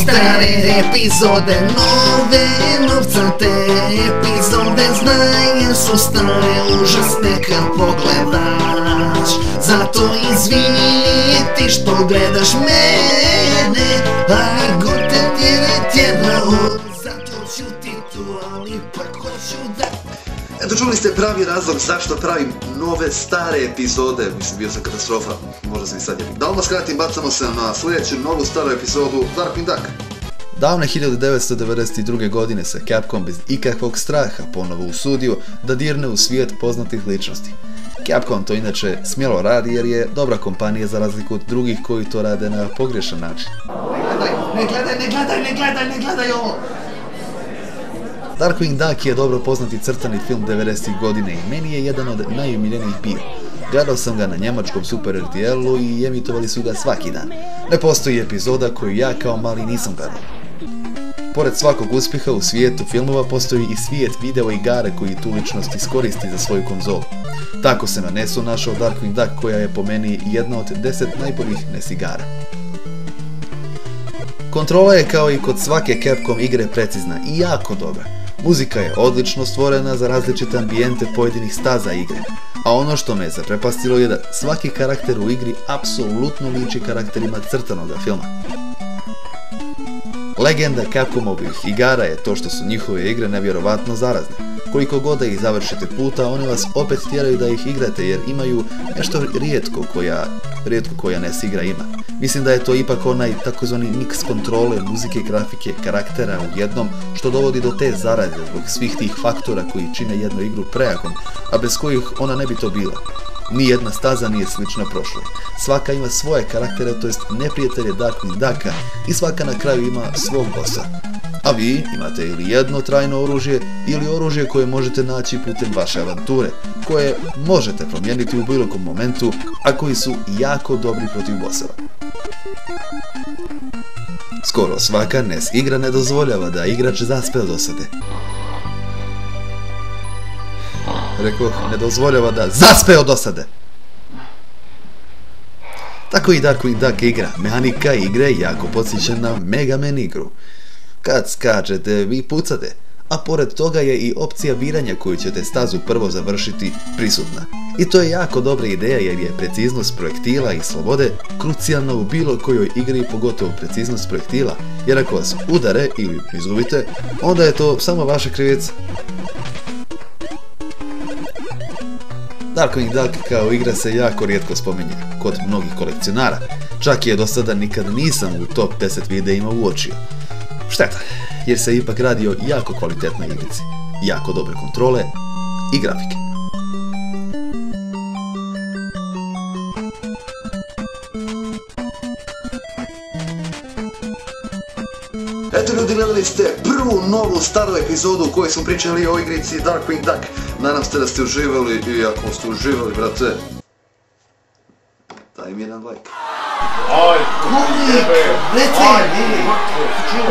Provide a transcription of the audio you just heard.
stare epizode, nove novcate epizode, znaje su stare užasne kad pogledaš. Zato izvini ti što gledaš mene, a god te tjerao, zato ću ti tu, ali ipak hoću da... Eto, čuli ste pravi razlog zašto pravim nove stare epizode. Mislim, bio sam katastrofa, možda se mi sad jebi. Da odmah skratim, bacamo se na sljedeću novu staru epizodu Darkwing Duck. Davne 1992. godine se Capcom bez ikakvog straha ponovo usudio da dirne u svijet poznatih ličnosti. Capcom to inače smjelo radi jer je dobra kompanija za razliku od drugih koji to rade na pogrešan način. Ne gledaj ovo! Darkwing Duck je dobro poznati crtani film 90-ih godine i meni je jedan od najomiljenijih bio. Gledao sam ga na njemačkom Super RTL-u i emitovali su ga svaki dan. Ne postoji epizoda koju ja kao mali nisam gledao. Pored svakog uspjeha u svijetu filmova postoji i svijet video igara koji tu ličnost iskoristi za svoju konzolu. Tako se na NES-u našao Darkwing Duck koja je po meni jedna od 10 najboljih NES igara. Kontrola je kao i kod svake Capcom igre precizna i jako dobra. Muzika je odlično stvorena za različite ambijente pojedinih staza igre, a ono što me je zaprepastilo je da svaki karakter u igri apsolutno liči karakterima crtanoga filma. Legenda Capcomovih igara je to što su njihove igre nevjerovatno zarazne. Koliko god da ih završite puta, one vas opet tjeraju da ih igrate jer imaju nešto rijetko koja NES igra ima. Mislim da je to ipak onaj takozvani mix kontrole, muzike, grafike, karaktera u jednom, što dovodi do te zarade zbog svih tih faktora koji čine jednu igru prejakom, a bez kojih ona ne bi to bila. Nijedna staza nije slična prošloj. Svaka ima svoje karaktere, to jest neprijatelje Darkwing Ducka i svaka na kraju ima svog bossa. A vi imate ili jedno trajno oružje ili oružje koje možete naći putem vaše avanture, koje možete promijeniti u bilo kom momentu, a koji su jako dobri protiv bossova. Skoro svaka NES igra ne dozvoljava da igrač zaspe od dosade. Rekoh, ne dozvoljava da zaspe od dosade. Tako i Darkwing Duck igra. Mehanika igre jako podsjeća na Mega Man igru. Kad skačete, vi pucate, a pored toga je i opcija biranja koju ćete stazu prvo završiti prisutna. I to je jako dobra ideja jer je preciznost projektila i slobode krucijalna u bilo kojoj igri, pogotovo preciznost projektila, jer ako vas udare ili izgubite, onda je to samo vaša krivica. Darkwing Duck kao igra se jako rijetko spominje kod mnogih kolekcionara, čak je do sada nikad nisam u top 10 videima uočio. Šteta, jer se ipak radi o jako kvalitetnoj igrici, jako dobre kontrole i grafike. Eto ljudi, gledali ste prvu novu staru epizodu u kojoj smo pričali o igrici Darkwing Duck. Nadam se da ste uživali i ako ste uživali, brate, daj mi jedan like. Aj, reci!